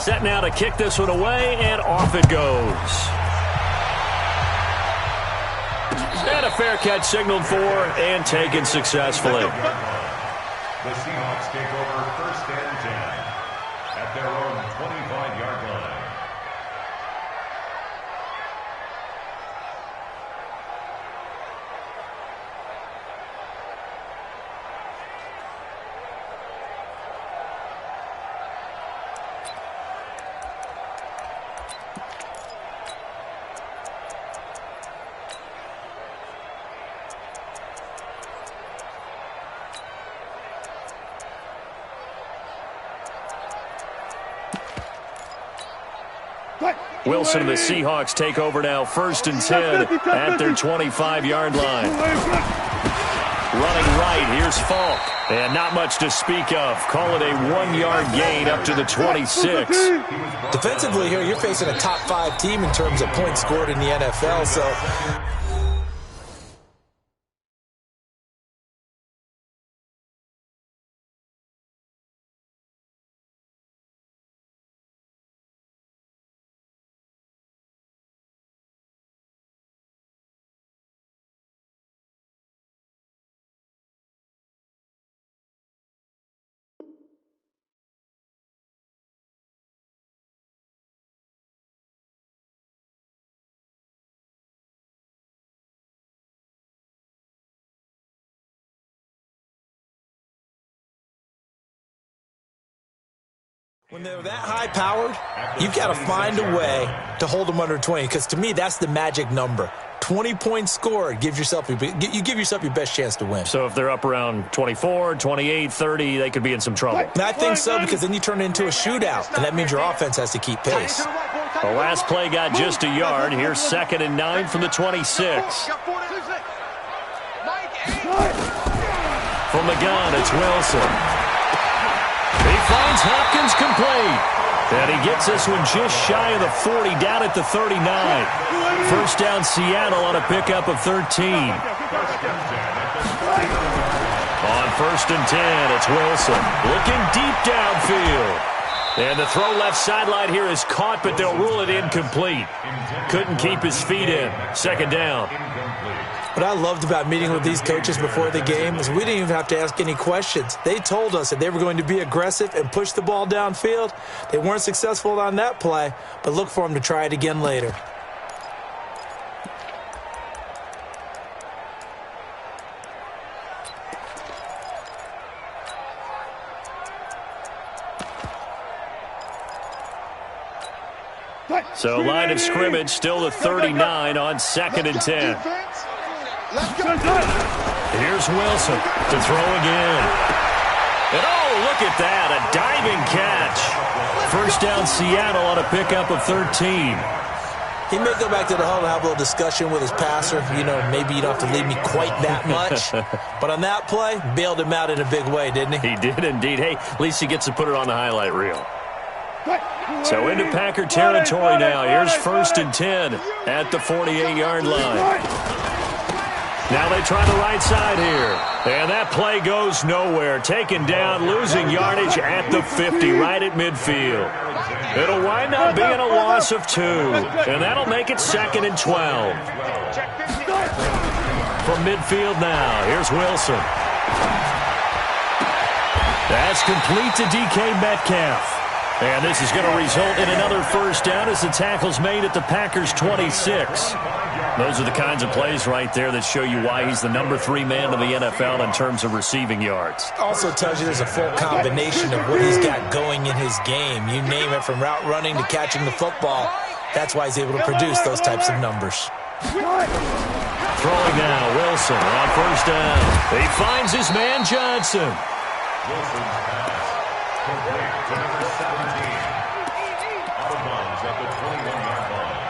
Set now to kick this one away, and off it goes. And a fair catch signaled for and taken successfully. The Seahawks take over 1st and 10 at their own 25-yard line. Wilson and the Seahawks take over now, 1st and 10 at their 25-yard line. Running right, here's Falk. And not much to speak of. Call it a 1-yard gain up to the 26. Defensively here, you're facing a top 5 team in terms of points scored in the NFL, so when they're that high-powered, you've got to find a way to hold them under 20, because to me, that's the magic number. 20 points scored, you give yourself your best chance to win. So if they're up around 24, 28, 30, they could be in some trouble. And I think so, because then you turn it into a shootout, and that means your offense has to keep pace. The last play got just a yard. Here's 2nd and 9 from the 26. From the gun, it's Wilson. He finds Hopkins complete. And he gets this one just shy of the 40, down at the 39. 1st down Seattle on a pickup of 13. On 1st and 10, it's Wilson looking deep downfield. And the throw left sideline here is caught, but they'll rule it incomplete. Couldn't keep his feet in. 2nd down. What I loved about meeting with these coaches before the game is we didn't even have to ask any questions. They told us that they were going to be aggressive and push the ball downfield. They weren't successful on that play, but look for them to try it again later. So line of scrimmage still the 39 on 2nd and 10. Here's Wilson to throw again. And oh, look at that, a diving catch. 1st down Seattle on a pickup of 13. He may go back to the huddle and have a little discussion with his passer. You know, maybe you don't have to leave me quite that much. But on that play, bailed him out in a big way, didn't he? He did indeed. Hey, at least he gets to put it on the highlight reel. So into Packer territory now. Here's 1st and 10 at the 48-yard line. Now they try the right side here. And that play goes nowhere. Taken down, losing yardage at the 50, right at midfield. It'll wind up being a loss of 2. And that'll make it 2nd and 12. From midfield now, here's Wilson. That's complete to DK Metcalf. And this is going to result in another 1st down as the tackle's made at the Packers' 26. Those are the kinds of plays right there that show you why he's the number 3 man in the NFL in terms of receiving yards. Also tells you there's a full combination of what he's got going in his game. You name it, from route running to catching the football. That's why he's able to produce those types of numbers. Throwing now, Wilson on 1st down. He finds his man, Johnson. Wilson's pass complete to number 17. Out of bounds at the 21-yard line.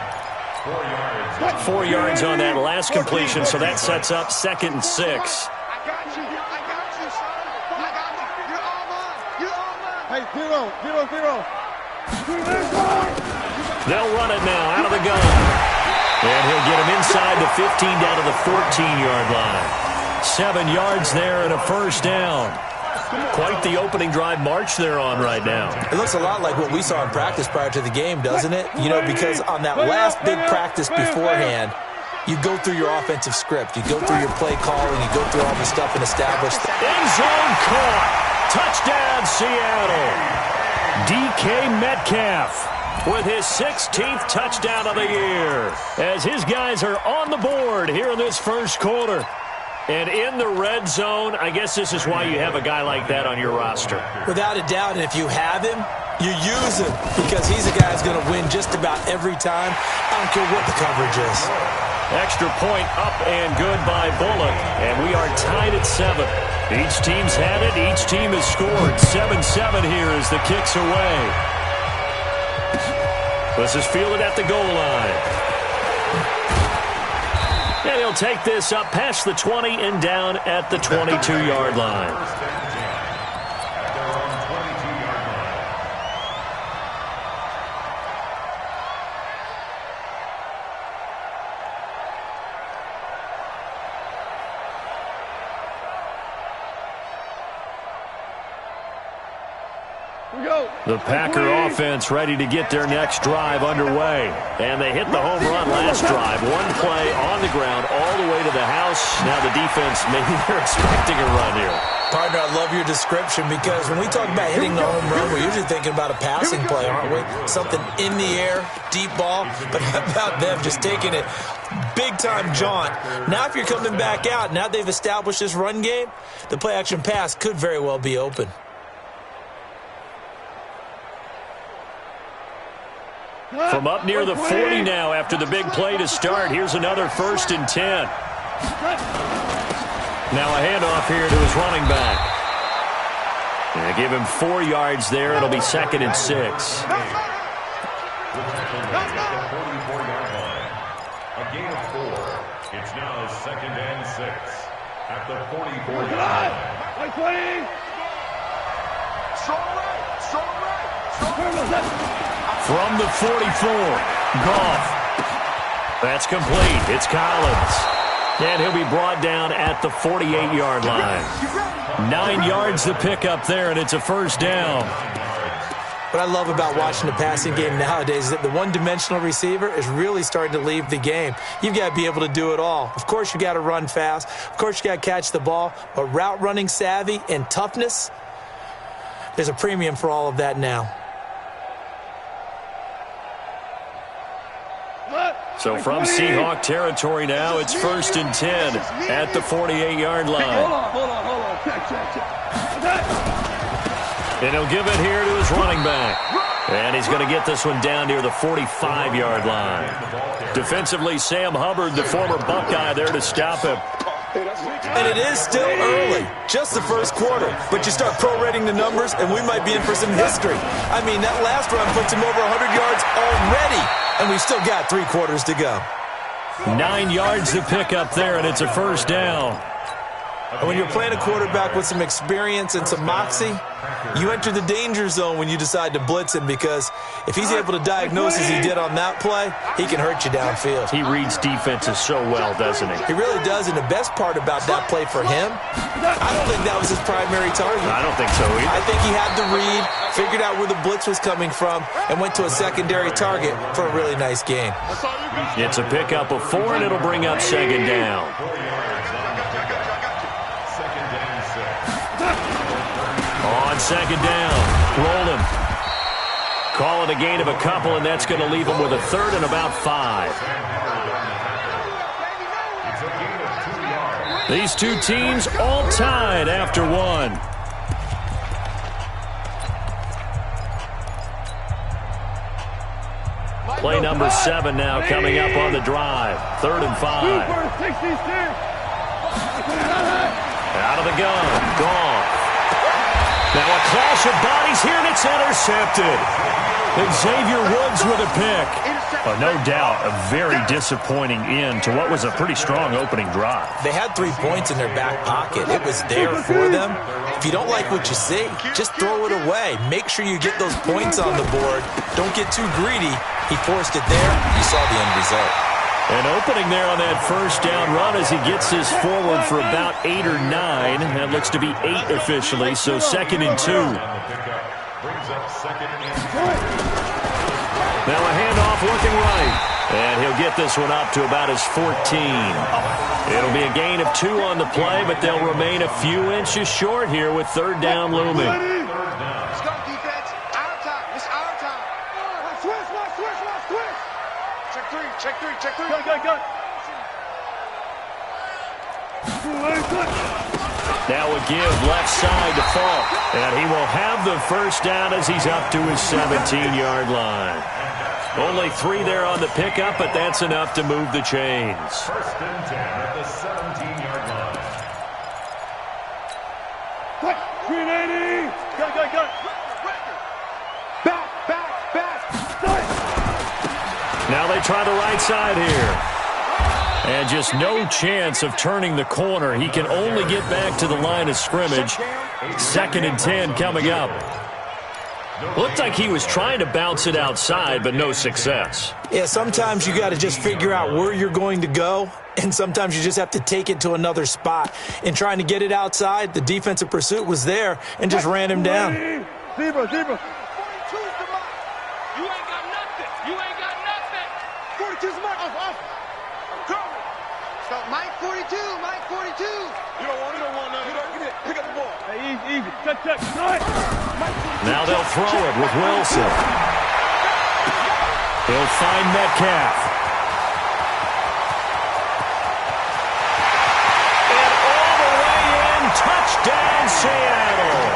4 yards. 4 yards on that last completion, so that sets up 2nd and 6. I got you. I got you, son. I got you. You're all mine. You're all mine. Hey, 0. They'll run it now out of the gun. And he'll get him inside the 15 down to the 14-yard line. 7 yards there and a 1st down. Quite the opening drive march they're on right now. It looks a lot like what we saw in practice prior to the game, doesn't it? You know, because on that last big practice beforehand, you go through your offensive script. You go through your play calling. You go through all the stuff and establish. End zone caught. Touchdown, Seattle. DK Metcalf with his 16th touchdown of the year as his guys are on the board here in this first quarter. And in the red zone, I guess this is why you have a guy like that on your roster. Without a doubt, and if you have him, you use him because he's a guy who's going to win just about every time. I don't care what the coverage is. Extra point up and good by Bullock, and we are tied at 7. Each team's had it. Each team has scored. 7-7 here as the kick's away. This is fielded at the goal line. And he'll take this up past the 20 and down at the 22-yard line. The Packer offense ready to get their next drive underway. And they hit the home run last drive. One play on the ground all the way to the house. Now the defense, maybe they're expecting a run here. Partner, I love your description because when we talk about hitting the home run, we're usually thinking about a passing play, aren't we? Something in the air, deep ball. But how about them just taking it big-time jaunt? Now if you're coming back out, now they've established this run game, the play-action pass could very well be open. From up near the 40 now after the big play to start. Here's another 1st and 10. Now a handoff here to his running back. And they give him 4 yards there. It'll be 2nd and 6. A gain of 4. It's now 2nd and 6 at the 44-yard line. From the 44, Goff. That's complete. It's Collins. And he'll be brought down at the 48-yard line. 9 yards to pick up there, and it's a 1st down. What I love about watching the passing game nowadays is that the one-dimensional receiver is really starting to leave the game. You've got to be able to do it all. Of course, you got to run fast. Of course, you got to catch the ball. But route running savvy and toughness, there's a premium for all of that now. So from Seahawk territory now, it's 1st and 10 at the 48-yard line. Hold on. Check. And he'll give it here to his running back. And he's going to get this one down near the 45-yard line. Defensively, Sam Hubbard, the former Buckeye, there to stop him. And it is still early, just the first quarter. But you start prorating the numbers, and we might be in for some history. I mean, that last run puts him over 100 yards already, and we've still got 3 quarters to go. 9 yards to pick up there, and it's a 1st down. And when you're playing a quarterback with some experience and some moxie, you enter the danger zone when you decide to blitz him, because if he's able to diagnose as he did on that play, he can hurt you downfield. He reads defenses so well, doesn't he? He really does, and the best part about that play for him, I don't think that was his primary target. I don't think so either. I think he had the read, figured out where the blitz was coming from, and went to a secondary target for a really nice gain. It's a pickup of 4, and it'll bring up 2nd down. On 2nd down, roll him. Call it a gain of a couple, and that's going to leave him with a 3rd and about 5. These two teams all tied after 1. Play number 7 now coming up on the drive. 3rd and 5. Out of the gun, Goff. Now a clash of bodies here, and it's intercepted. Xavier Woods with a pick. No doubt a very disappointing end to what was a pretty strong opening drive. They had 3 points in their back pocket. It was there for them. If you don't like what you see, just throw it away. Make sure you get those points on the board. Don't get too greedy. He forced it there. You saw the end result. An opening there on that first down run as he gets this forward for about 8 or 9. That looks to be 8 officially, so 2nd and 2. Now a handoff looking right. And he'll get this one up to about his 14. It'll be a gain of 2 on the play, but they'll remain a few inches short here with 3rd down looming. Let's go, defense. Our time. It's our time. Switch. Check three. Go. Now a give left side to Falk. And he will have the first down as he's up to his 17-yard line. Only 3 there on the pickup, but that's enough to move the chains. 1st and 10 at the 17-yard line. Quick. 380. Go. Back. Now they try the right side here. And just no chance of turning the corner. He can only get back to the line of scrimmage. 2nd and 10 coming up. Looked like he was trying to bounce it outside, but no success. Yeah, sometimes you got to just figure out where you're going to go, and sometimes you just have to take it to another spot. In trying to get it outside, the defensive pursuit was there and just ran him down. Zebra. 42's the mark. You ain't got nothing. 42's the mark. Off. Cover. So Mike 42. You don't want nothing. Pick up the ball. Hey, easy. Check. Now they'll throw it with Wilson. He'll find Metcalf. And all the way in, touchdown Seattle.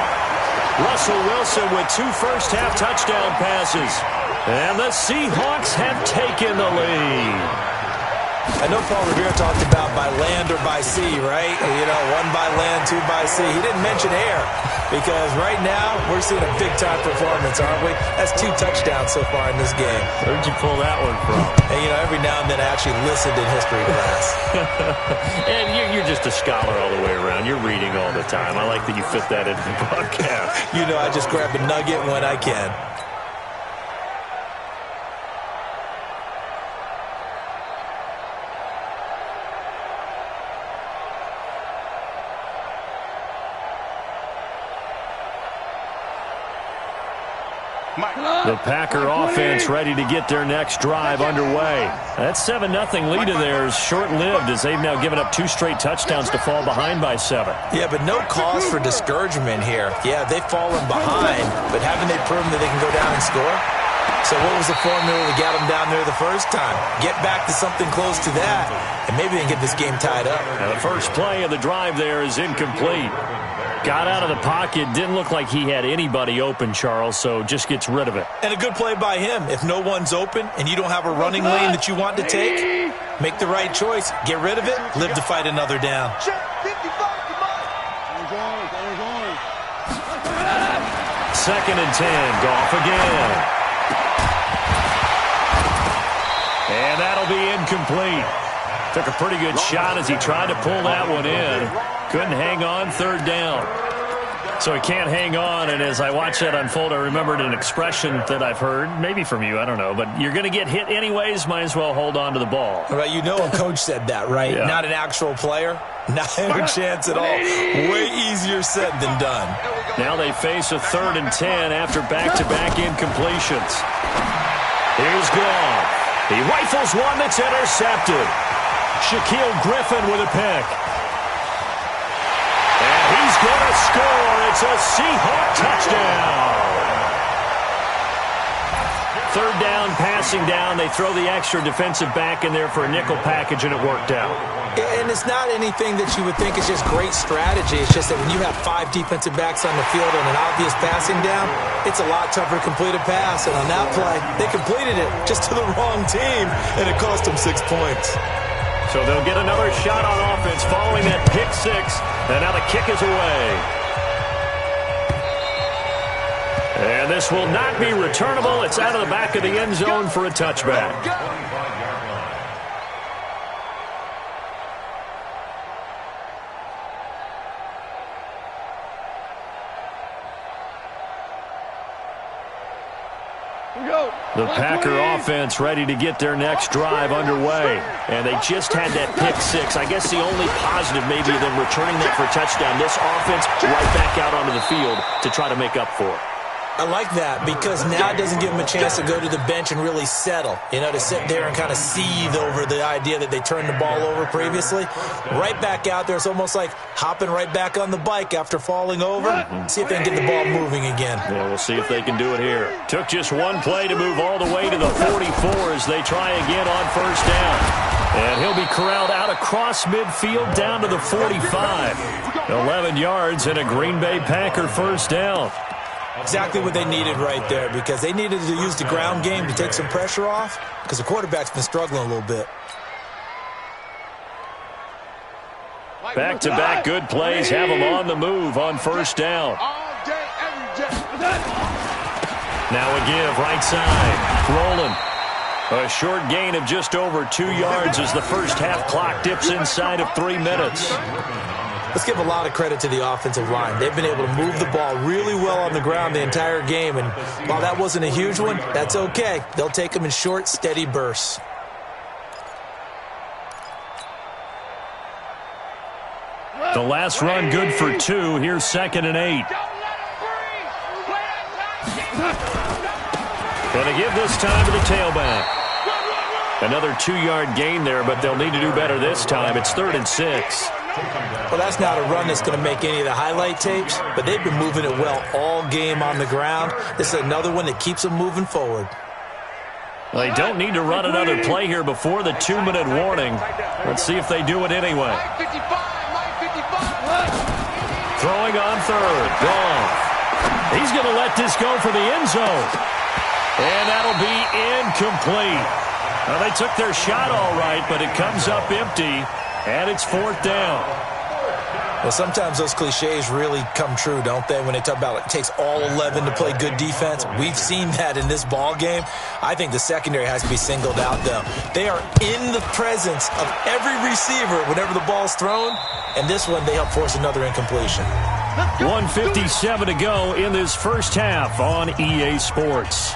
Russell Wilson with 2 first-half touchdown passes. And the Seahawks have taken the lead. I know Paul Revere talked about by land or by sea, right? You know, 1 by land, 2 by sea. He didn't mention air because right now we're seeing a big-time performance, aren't we? That's 2 touchdowns so far in this game. Where'd you pull that one from? And, you know, every now and then I actually listened in history class. And you're just a scholar all the way around. You're reading all the time. I like that you fit that into the broadcast. You know, I just grab a nugget when I can. The Packer offense ready to get their next drive underway. That 7-0 lead of theirs short-lived as they've now given up 2 straight touchdowns to fall behind by 7. Yeah, but no cause for discouragement here. Yeah, they've fallen behind, but haven't they proven that they can go down and score? So what was the formula that got them down there the first time? Get back to something close to that, and maybe they can get this game tied up. Now the first play of the drive there is incomplete. Got out of the pocket, didn't look like he had anybody open, Charles, so just gets rid of it. And a good play by him. If no one's open and you don't have a running lane that you want to take, make the right choice. Get rid of it, live to fight another down. 2nd and 10, Goff again. And that'll be incomplete. Took a pretty good shot as he tried to pull that one in. Couldn't hang on, 3rd down. So he can't hang on, and as I watch that unfold, I remembered an expression that I've heard, maybe from you, I don't know, but you're going to get hit anyways, might as well hold on to the ball. Right, you know a coach said that, right? Yeah. Not an actual player. Not a chance at all. Way easier said than done. Now they face a 3rd and 10 after back-to-back incompletions. Here's Goff. He rifles one that's intercepted. Shaquille Griffin with a pick. And he's going to score. It's a Seahawk touchdown. 3rd down, passing down. They throw the extra defensive back in there for a nickel package, and it worked out. And it's not anything that you would think is just great strategy. It's just that when you have 5 defensive backs on the field on an obvious passing down, it's a lot tougher to complete a pass. And on that play, they completed it just to the wrong team, and it cost them 6 points. So they'll get another shot on offense following that pick 6, and now the kick is away. And this will not be returnable. It's out of the back of the end zone for a touchback. Here we go. The Packer offense ready to get their next drive underway. And they just had that pick six. I guess the only positive maybe of them returning that for a touchdown. This offense right back out onto the field to try to make up for it. I like that because now it doesn't give them a chance to go to the bench and really settle, to sit there and kind of seethe over the idea that they turned the ball over previously. Right back out there. It's almost like hopping right back on the bike after falling over. See if they can get the ball moving again. Yeah, we'll see if they can do it here. Took just one play to move all the way to the 44 as they try again on first down. And he'll be corralled out across midfield down to the 45. 11 yards and a Green Bay Packer first down. Exactly what they needed right there because they needed to use the ground game to take some pressure off because the quarterback's been struggling a little bit. Back-to-back good plays have them on the move on first down. Now a give right side. Rolling. A short gain of just over 2 yards as the first half clock dips inside of 3 minutes. Let's give a lot of credit to the offensive line. They've been able to move the ball really well on the ground the entire game, and while that wasn't a huge one, that's okay. They'll take them in short, steady bursts. The last run good for 2. Here's 2nd and 8. Going to give this time to the tailback. Another 2-yard gain there, but they'll need to do better this time. It's 3rd and 6. Well, that's not a run that's going to make any of the highlight tapes, but they've been moving it well all game on the ground. This is another one that keeps them moving forward. Well, they don't need to run another play here before the 2-minute warning. Let's see if they do it anyway. Throwing on third. Goff. He's going to let this go for the end zone. And that'll be incomplete. Well, they took their shot all right, but it comes up empty. And it's 4th down. Well, sometimes those cliches really come true, don't they? When they talk about it takes all 11 to play good defense. We've seen that in this ball game. I think the secondary has to be singled out, though. They are in the presence of every receiver whenever the ball's thrown. And this one, they help force another incompletion. 1:57 to go in this first half on EA Sports.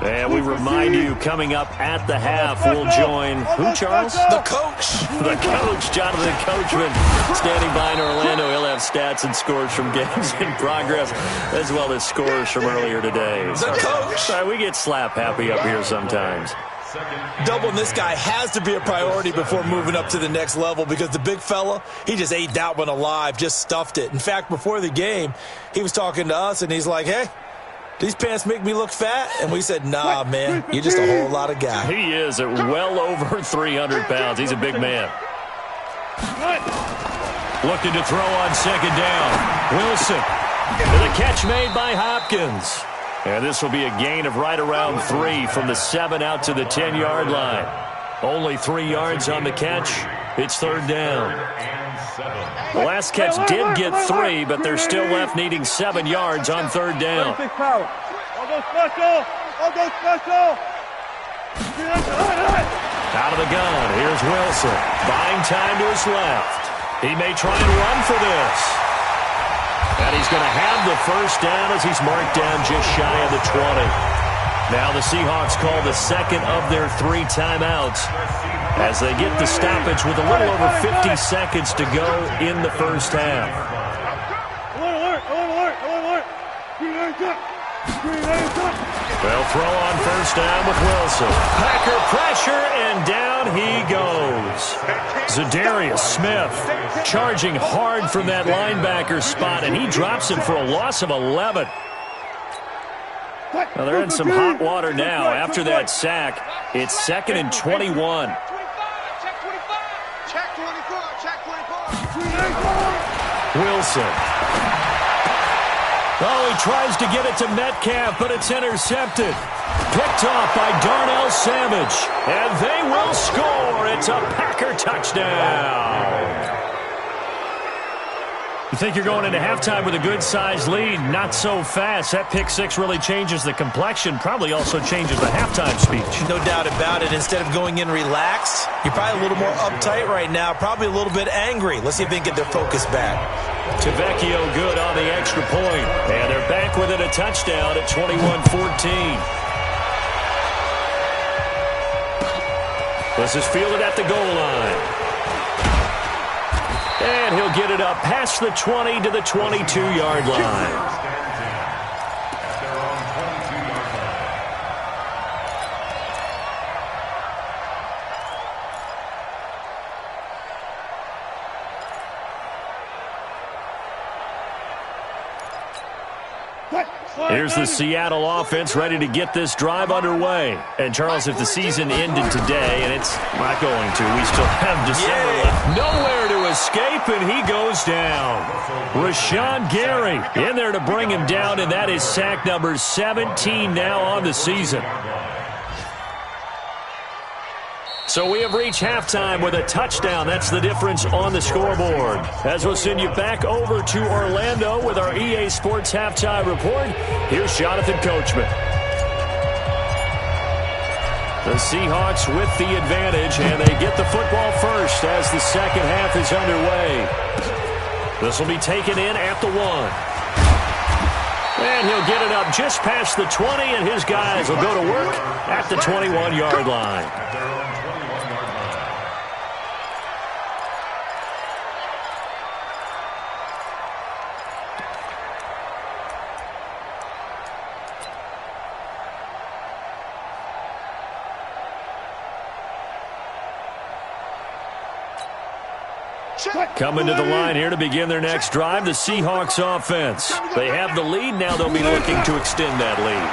And we remind you, coming up at the half, we'll join who, Charles? The coach. The coach, Jonathan Coachman, standing by in Orlando. He'll have stats and scores from games in progress, as well as scores from earlier today. The coach. Sorry, we get slap happy up here sometimes. Doubling this guy has to be a priority before moving up to the next level because the big fella, he just ate that one alive, just stuffed it. In fact, before the game, he was talking to us, and he's like, hey, these pants make me look fat? And we said, nah, man, you're just a whole lot of guy. He is at well over 300 pounds. He's a big man. Looking to throw on second down. Wilson. And the catch made by Hopkins. And this will be a gain of right around 3 from the 7 out to the 10-yard line. Only 3 yards on the catch. It's 3rd down. The last catch did get 3, but they're still left needing 7 yards on 3rd down. Out of the gun, here's Wilson. Buying time to his left. He may try and run for this. And he's going to have the first down as he's marked down just shy of the 20. Now the Seahawks call the second of their 3 timeouts as they get the stoppage with a little over 50 seconds to go in the first half. They'll throw on first down with Wilson. Packer pressure, and down he goes. Za'Darius Smith charging hard from that linebacker spot, and he drops him for a loss of 11. Well, they're in some hot water now. After that sack, it's 2nd and 21. Wilson. Oh, he tries to get it to Metcalf, but it's intercepted. Picked off by Darnell Savage. And they will score. It's a Packer touchdown. You think you're going into halftime with a good-sized lead. Not so fast. That pick six really changes the complexion, probably also changes the halftime speech. No doubt about it. Instead of going in relaxed, you're probably a little more uptight right now, probably a little bit angry. Let's see if they can get their focus back. Tavecchio good on the extra point. And they're back within a touchdown at 21-14. This is fielded at the goal line. And he'll get it up past the 20 to the 22-yard line. Here's the Seattle offense ready to get this drive underway. And, Charles, if the season ended today, and it's not going to, we still have December left. Nowhere to escape, and he goes down. Rashawn Gary in there to bring him down, and that is sack number 17 now on the season. So we have reached halftime with a touchdown. That's the difference on the scoreboard. As we'll send you back over to Orlando with our EA Sports Halftime Report, here's Jonathan Coachman. The Seahawks with the advantage, and they get the football first as the second half is underway. This will be taken in at the 1. And he'll get it up just past the 20, and his guys will go to work at the 21-yard line. Coming to the line here to begin their next drive, the Seahawks offense. They have the lead. Now they'll be looking to extend that lead.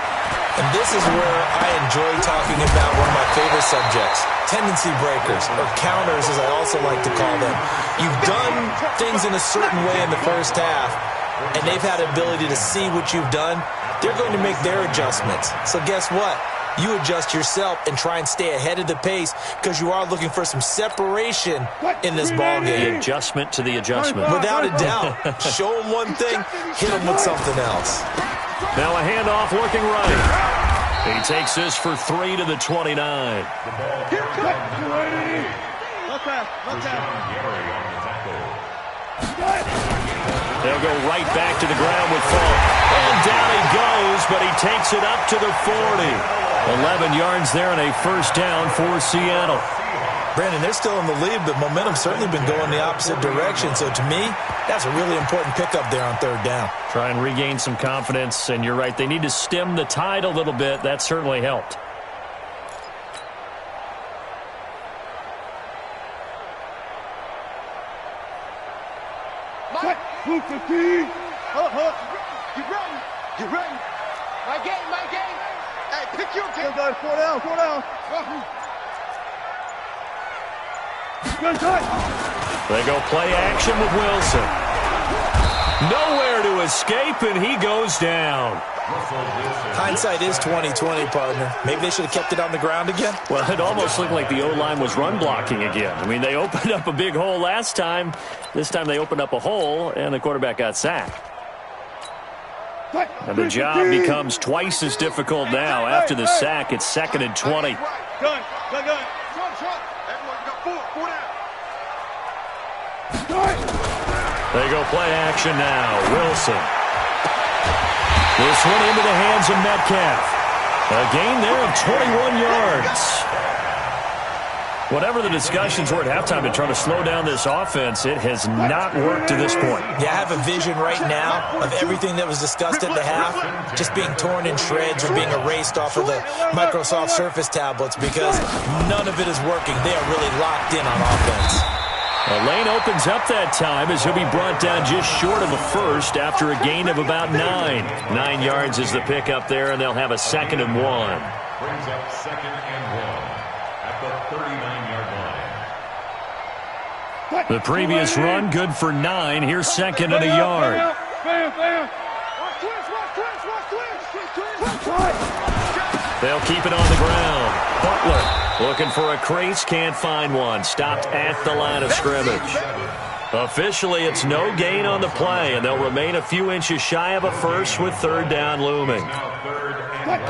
And this is where I enjoy talking about one of my favorite subjects, tendency breakers, or counters as I also like to call them. You've done things in a certain way in the first half, and they've had the ability to see what you've done. They're going to make their adjustments. So guess what? You adjust yourself and try and stay ahead of the pace because you are looking for some separation in this ballgame. The adjustment to the adjustment. Without a doubt. Show them one thing, hit them with something else. Now a handoff looking right. He takes this for 3 to the 29. They'll go right back to the ground with Falk. And down he goes, but he takes it up to the 40. 11 yards there and a first down for Seattle. Brandon, they're still in the lead, but momentum's certainly been going the opposite direction. So to me, that's a really important pickup there on third down. Try and regain some confidence, and you're right. They need to stem the tide a little bit. That certainly helped. Get ready. Get ready. My game, my game. Hey, pick your game. 4 down, 4 down. They go play action with Wilson. Nowhere to escape, and he goes down. Hindsight is 20/20, partner. Maybe they should have kept it on the ground again. Well, it almost looked like the O-line was run blocking again. I mean, they opened up a big hole last time. This time they opened up a hole, and the quarterback got sacked. And the job becomes twice as difficult now. After the sack, it's 2nd and 20. Gun. Everyone got 4 down. They go play action now. Wilson. This one into the hands of Metcalf. A gain there of 21 yards. Whatever the discussions were at halftime to try to slow down this offense, it has not worked to this point. Yeah, I have a vision right now of everything that was discussed at the half just being torn in shreds or being erased off of the Microsoft Surface tablets because none of it is working. They are really locked in on offense. A lane opens up that time as he'll be brought down just short of a first after a gain of about 9. 9 yards is the pickup there, and they'll have a 2nd and 1. Brings up 2nd and 1 at the 39-yard line. The previous run, good for 9. Here's 2nd and a yard. They'll keep it on the ground. Butler looking for a crease, can't find one. Stopped at the line of scrimmage. Officially, it's no gain on the play, and they'll remain a few inches shy of a first with third down looming.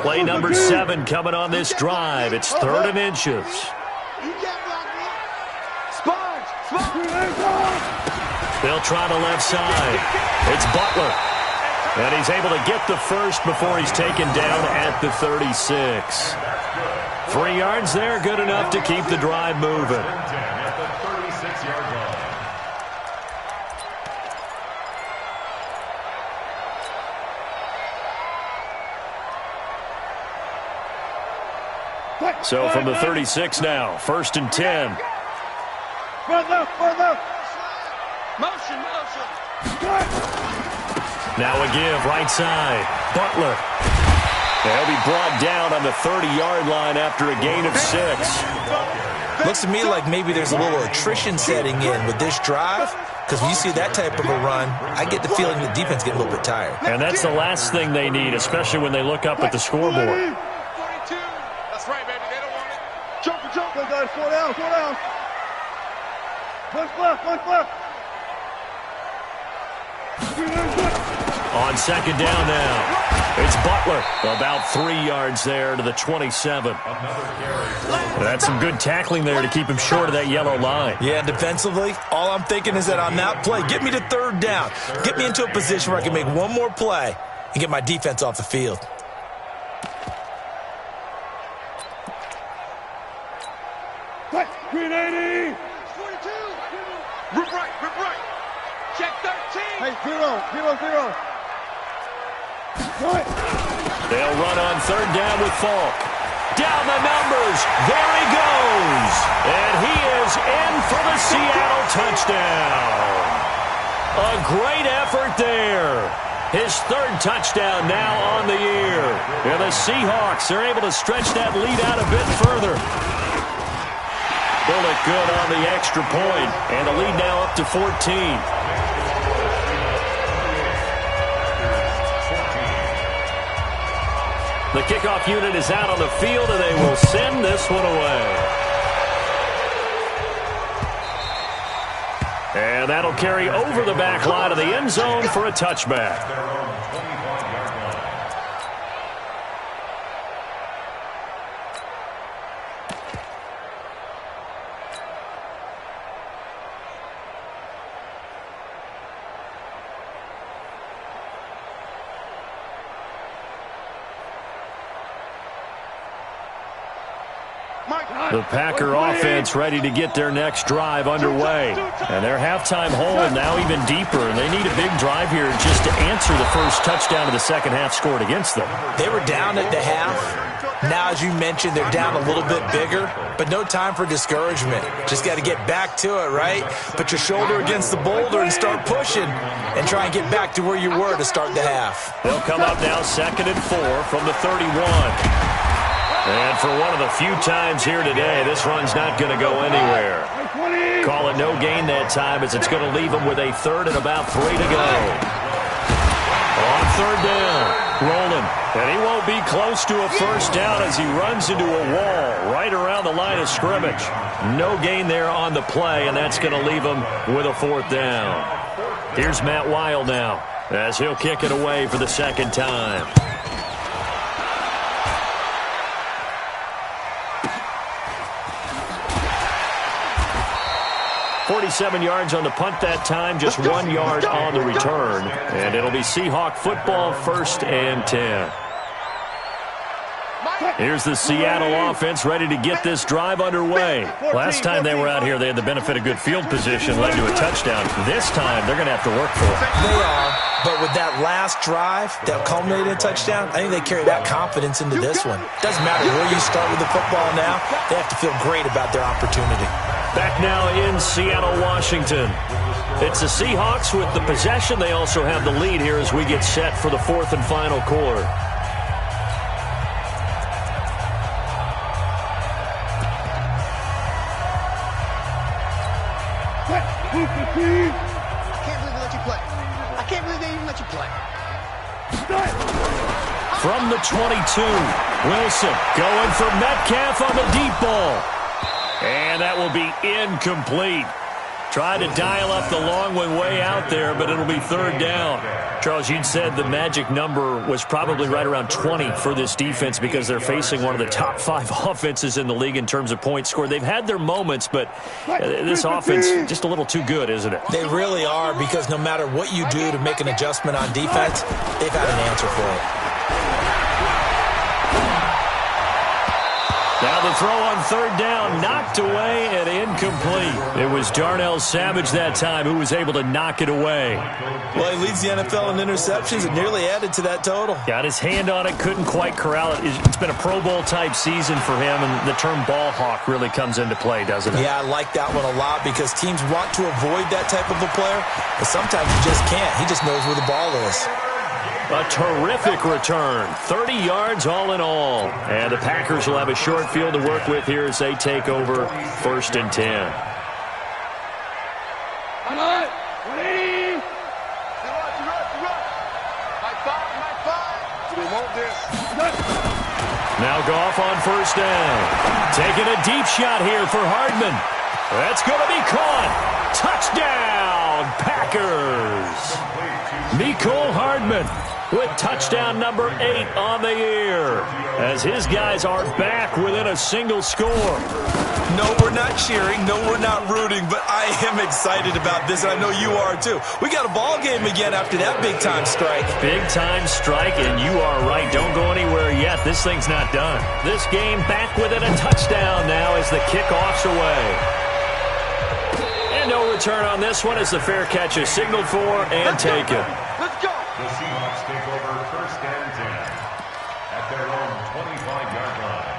Play number 7 coming on this drive. It's 3rd and inches. They'll try the left side. It's Butler. And he's able to get the first before he's taken down at the 36. 3 yards there, good enough to keep the drive moving. So from the 36 now, 1st and 10. Motion. Now a give, right side. Butler. They'll be brought down on the 30-yard line after a gain of 6. Looks to me like maybe there's a little attrition setting in with this drive, because when you see that type of a run, I get the feeling the defense get a little bit tired. And that's the last thing they need, especially when they look up at the scoreboard. 42. That's right, baby. They don't want it. Jump, guys. 4 down. Push left. On 2nd down now, it's Butler. About 3 yards there to the 27. That's some good tackling there to keep him short of that yellow line. Yeah, defensively, all I'm thinking is that on that play, get me to 3rd down. Get me into a position where I can make one more play and get my defense off the field. Green 80. 42. Rip right. Check 13. Hey, 0. They'll run on 3rd down with Falk. Down the numbers. There he goes. And he is in for the Seattle touchdown. A great effort there. His 3rd touchdown now on the year. And the Seahawks are able to stretch that lead out a bit further. Bullock good on the extra point, and the lead now up to 14. The kickoff unit is out on the field, and they will send this one away. And that'll carry over the back line of the end zone for a touchback. The Packer offense ready to get their next drive underway. And their halftime hole now even deeper. And they need a big drive here just to answer the first touchdown of the second half scored against them. They were down at the half. Now, as you mentioned, they're down a little bit bigger, but no time for discouragement. Just got to get back to it, right? Put your shoulder against the boulder and start pushing and try and get back to where you were to start the half. They'll come up now 2nd and 4 from the 31. And for one of the few times here today, this run's not going to go anywhere. Call it no gain that time as it's going to leave them with a 3rd and about 3 to go. On 3rd down, rolling. And he won't be close to a first down as he runs into a wall right around the line of scrimmage. No gain there on the play, and that's going to leave him with a 4th down. Here's Matt Weil now as he'll kick it away for the 2nd time. 47 yards on the punt that time, just 1 yard on the return. And it'll be Seahawk football, 1st and 10. Here's the Seattle offense ready to get this drive underway. Last time they were out here, they had the benefit of good field position, led to a touchdown. This time, they're going to have to work for it. They are, but with that last drive that culminated in a touchdown, I think they carry that confidence into this one. Doesn't matter where you start with the football now, they have to feel great about their opportunity. Back now in Seattle, Washington. It's the Seahawks with the possession. They also have the lead here as we get set for the 4th and final quarter. I can't believe they even let you play. From the 22, Wilson going for Metcalf on the deep ball. And that will be incomplete. Tried to dial up the long one way out there, but it'll be third down. Charles, you'd said the magic number was probably right around 20 for this defense because they're facing one of the top 5 offenses in the league in terms of points scored. They've had their moments, but this offense just a little too good, isn't it? They really are, because no matter what you do to make an adjustment on defense, they've had an answer for it. Now the throw on third down, knocked away and incomplete. It was Darnell Savage that time who was able to knock it away. Well, he leads the NFL in interceptions and nearly added to that total. Got his hand on it, couldn't quite corral it. It's been a Pro Bowl-type season for him, and the term ball hawk really comes into play, doesn't it? Yeah, I like that one a lot because teams want to avoid that type of a player, but sometimes you just can't. He just knows where the ball is. A terrific return. 30 yards all in all. And the Packers will have a short field to work with here as they take over 1st and 10. Now Goff on 1st down. Taking a deep shot here for Hardman. That's going to be caught. Touchdown, Packers. Mecole Hardman with touchdown number 8 on the year as his guys are back within a single score. No, we're not cheering. No, we're not rooting, but I am excited about this, and I know you are too. We got a ball game again after that big-time strike. Big-time strike, and you are right. Don't go anywhere yet. This thing's not done. This game back within a touchdown now as the kickoff's away. And no return on this one as the fair catch is signaled for and taken. Let's go. The Seahawks take over 1st and 10 at their own 25-yard line.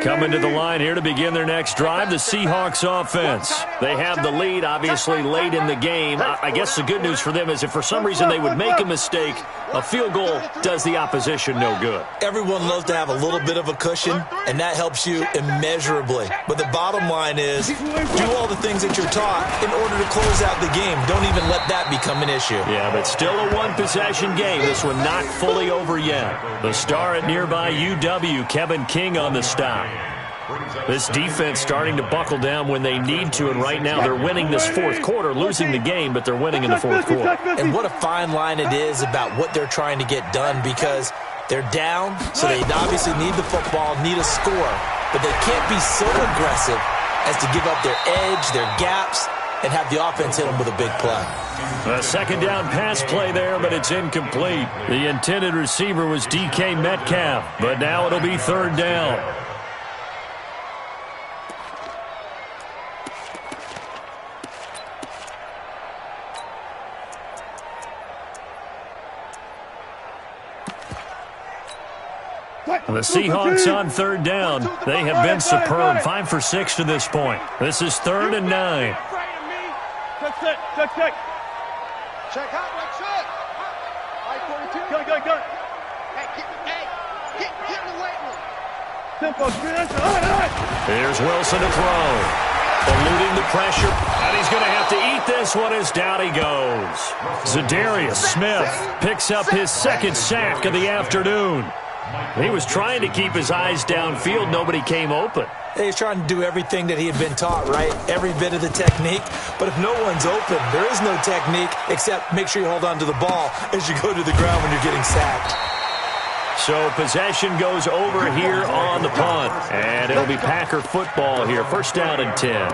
Coming to the line here to begin their next drive, the Seahawks offense. They have the lead, obviously, late in the game. I guess the good news for them is if for some reason they would make a mistake, a field goal does the opposition no good. Everyone loves to have a little bit of a cushion, and that helps you immeasurably. But the bottom line is, do all the things that you're taught in order to close out the game. Don't even let that become an issue. Yeah, but still a one-possession game. This one not fully over yet. The star at nearby UW, Kevin King on the stop. This defense starting to buckle down when they need to, and right now they're winning this 4th quarter, losing the game, but they're winning in the 4th quarter. And what a fine line it is about what they're trying to get done, because they're down, so they obviously need the football, need a score, but they can't be so aggressive as to give up their edge, their gaps, and have the offense hit them with a big play. A 2nd down pass play there, but it's incomplete. The intended receiver was DK Metcalf, but now it'll be 3rd down. The Seahawks on 3rd down. They have been superb. 5 for 6 to this point. This is 3rd and 9. Check. Check out, right check. I-42. Go. Hey, get in the weight room. Tempo, Here's Wilson to throw. Eluding the pressure. And he's going to have to eat this one as down he goes. Zadarius Smith picks up his 2nd sack of the afternoon. He was trying to keep his eyes downfield. Nobody came open. He's trying to do everything that he had been taught, right? Every bit of the technique. But if no one's open, there is no technique except make sure you hold on to the ball as you go to the ground when you're getting sacked. So possession goes over here on the punt. And it'll be Packer football here. 1st down and 10.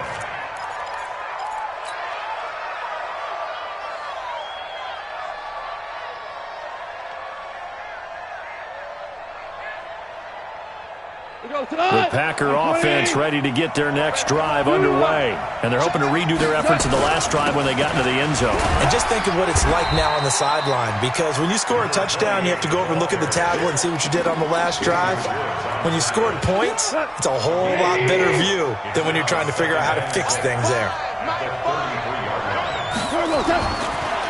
The Packer offense ready to get their next drive underway. And they're hoping to redo their efforts in the last drive when they got into the end zone. And just think of what it's like now on the sideline, because when you score a touchdown, you have to go over and look at the tablet and see what you did on the last drive. When you scored points, it's a whole lot better view than when you're trying to figure out how to fix things there.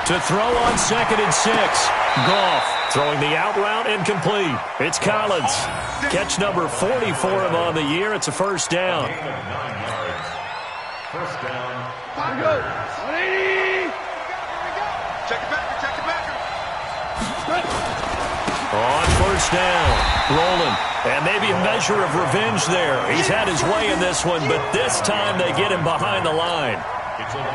To throw on 2nd and 6. Goff throwing the out route incomplete. It's Collins. Catch number 40 for him on the year. It's a 1st down. 1st down. Check it back. On 1st down. Rolling. And maybe a measure of revenge there. He's had his way in this one, but this time they get him behind the line.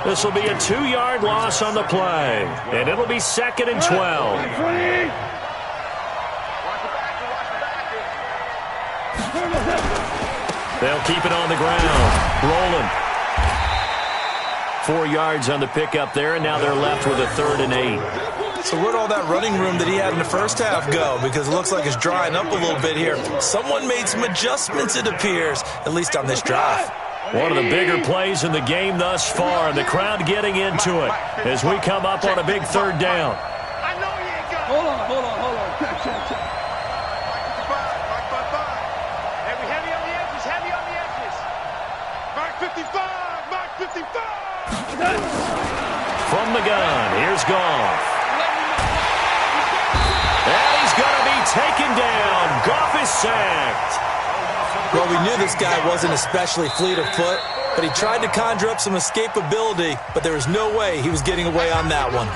This will be a 2-yard loss on the play, and it'll be 2nd and 12. They'll keep it on the ground. Rolling. 4 yards on the pickup there, and now they're left with a 3rd and 8. So where'd all that running room that he had in the first half go? Because it looks like it's drying up a little bit here. Someone made some adjustments, it appears, at least on this drive. One of the bigger plays in the game thus far, and the crowd getting into it as we come up on a big 3rd down. I know you ain't got it. Hold on. Check. Heavy on the edges. Mark 55. From the gun, here's Goff. And he's going to be taken down. Goff is sacked. Well, we knew this guy wasn't especially fleet of foot, but he tried to conjure up some escapability, but there was no way he was getting away on that one.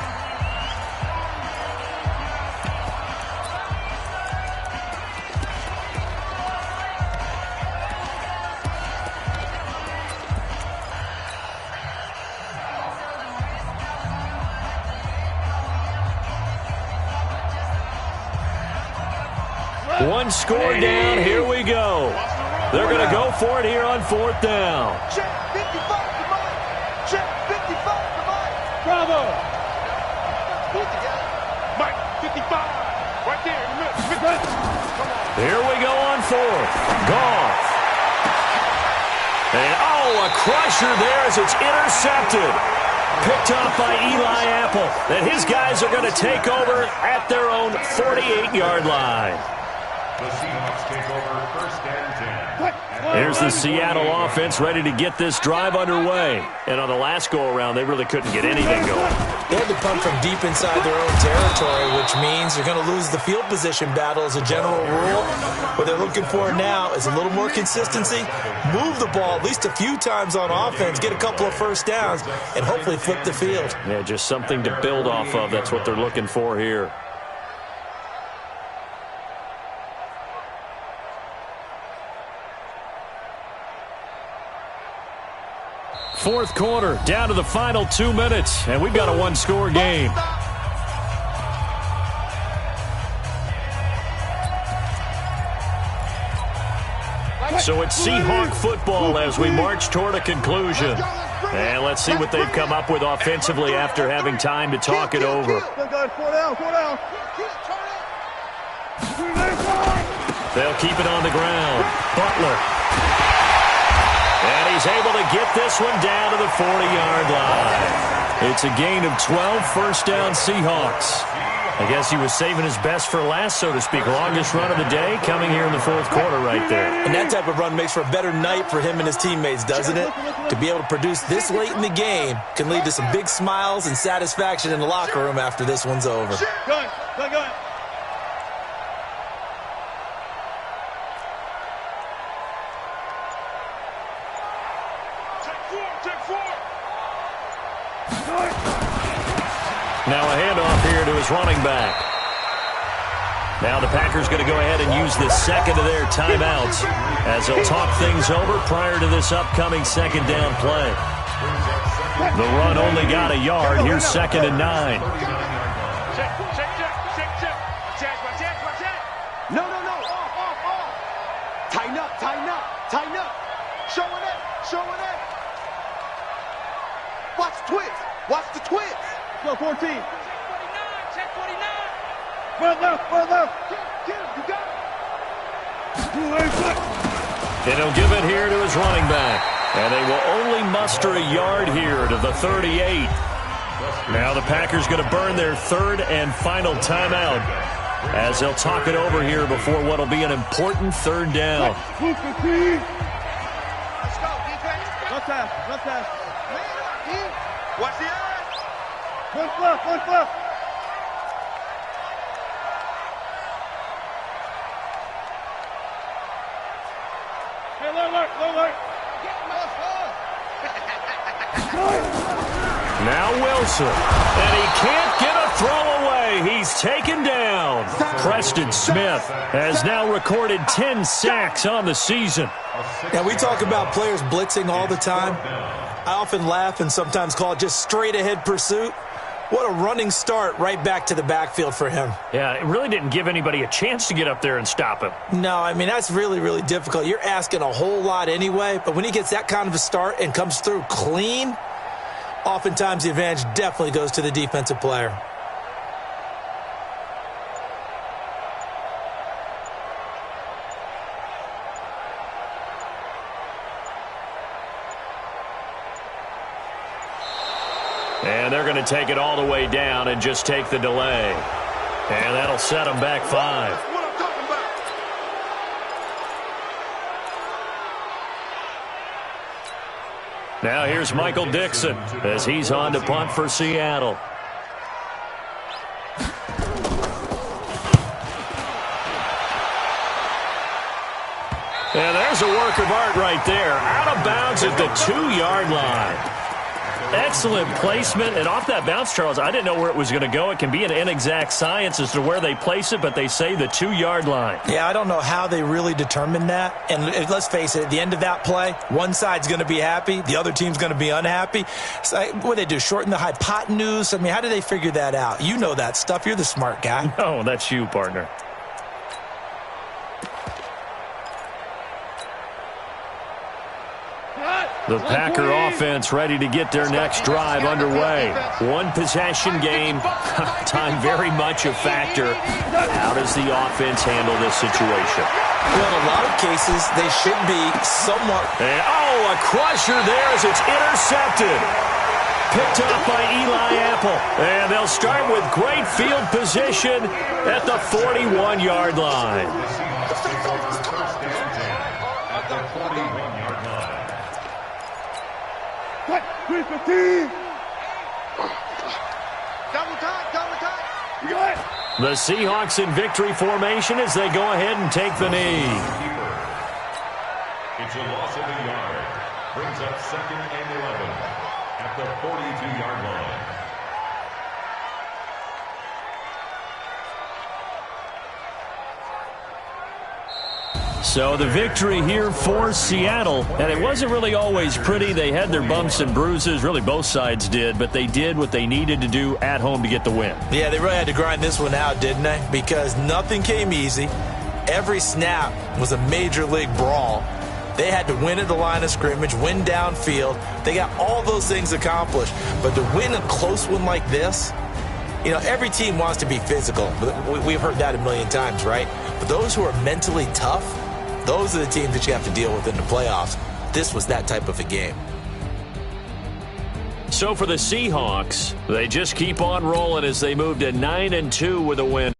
One score down, here we go. They're going to go for it here on 4th down. Check 55 to Mike. Check 55 to Mike. Bravo. Mike 55. Right there in the middle. Here we go on 4th. Goff. And a crusher there as it's intercepted. Picked off by Eli Apple. And his guys are going to take over at their own 48-yard line. The Seahawks take over 1st and 10. Here's the Seattle offense ready to get this drive underway. And on the last go-around, they really couldn't get anything going. They had to punt from deep inside their own territory, which means you're going to lose the field position battle as a general rule. What they're looking for now is a little more consistency, move the ball at least a few times on offense, get a couple of first downs, and hopefully flip the field. Yeah, just something to build off of. That's what they're looking for here. Fourth quarter, down to the final 2 minutes, and we've got a 1-score game. So it's Seahawk football as we march toward a conclusion. And let's see what they've come up with offensively after having time to talk it over. They'll keep it on the ground. Butler. And he's able to get this one down to the 40-yard line. It's a gain of 12, 1st down Seahawks. I guess he was saving his best for last, so to speak. Longest run of the day coming here in the 4th quarter right there. And that type of run makes for a better night for him and his teammates, doesn't it? To be able to produce this late in the game can lead to some big smiles and satisfaction in the locker room after this one's over. Go. Now a handoff here to his running back. Now the Packers going to go ahead and use the second of their timeouts as they'll talk things over prior to this upcoming 2nd down play. The run only got a yard. Here's 2nd and 9. No. Off. Tighten up. Showing it. Watch the twist. Go 14. Check 49. Run left. Get him. You got it. And he'll give it here to his running back. And they will only muster a yard here to the 38. Now the Packers going to burn their 3rd and final timeout as they'll talk it over here before what will be an important 3rd down. Let's go, defense. Left half. Watch the eyes. One left. Hey, low alert. Now Wilson, and he can't get a throw away. He's taken down. Pressure Preston Smith has now recorded 10 sacks on the season. Now, we talk about players blitzing all the time. I often laugh and sometimes call it just straight-ahead pursuit. What a running start right back to the backfield for him. Yeah, it really didn't give anybody a chance to get up there and stop him. No, I mean, that's really, really difficult. You're asking a whole lot anyway, but when he gets that kind of a start and comes through clean, oftentimes the advantage definitely goes to the defensive player. And they're going to take it all the way down and just take the delay. And that'll set them back 5. What I'm talking about. Now here's Michael Dixon as he's on to punt for Seattle. And there's a work of art right there. Out of bounds at the 2-yard line. Excellent placement, and off that bounce, Charles, I didn't know where it was going to go. It can be an inexact science as to where they place it, but they say the 2-yard line. Yeah, I don't know how they really determined that. And let's face it, at the end of that play, one side's going to be happy, the other team's going to be unhappy. So what do they do, shorten the hypotenuse? I mean, how do they figure that out? You know that stuff. You're the smart guy. No, that's you, partner. The Packer offense ready to get their next drive underway. One possession game. Time very much a factor. How does the offense handle this situation? Well, in a lot of cases, they should be somewhat... And, oh, a crusher there as it's intercepted. Picked up by Eli Apple. And they'll start with great field position at the 41-yard line. What? 315. Double time. You got it. The Seahawks in victory formation as they go ahead and take the knee. It's a loss of a yard. Brings up 2nd and 11 at the 42-yard line. So the victory here for Seattle, and it wasn't really always pretty. They had their bumps and bruises, really both sides did, but they did what they needed to do at home to get the win. Yeah, they really had to grind this one out, didn't they? Because nothing came easy. Every snap was a major league brawl. They had to win at the line of scrimmage, win downfield. They got all those things accomplished. But to win a close one like this, you know, every team wants to be physical. We've heard that a million times, right? But those who are mentally tough, those are the teams that you have to deal with in the playoffs. This was that type of a game. So for the Seahawks, they just keep on rolling as they move to 9-2 with a win.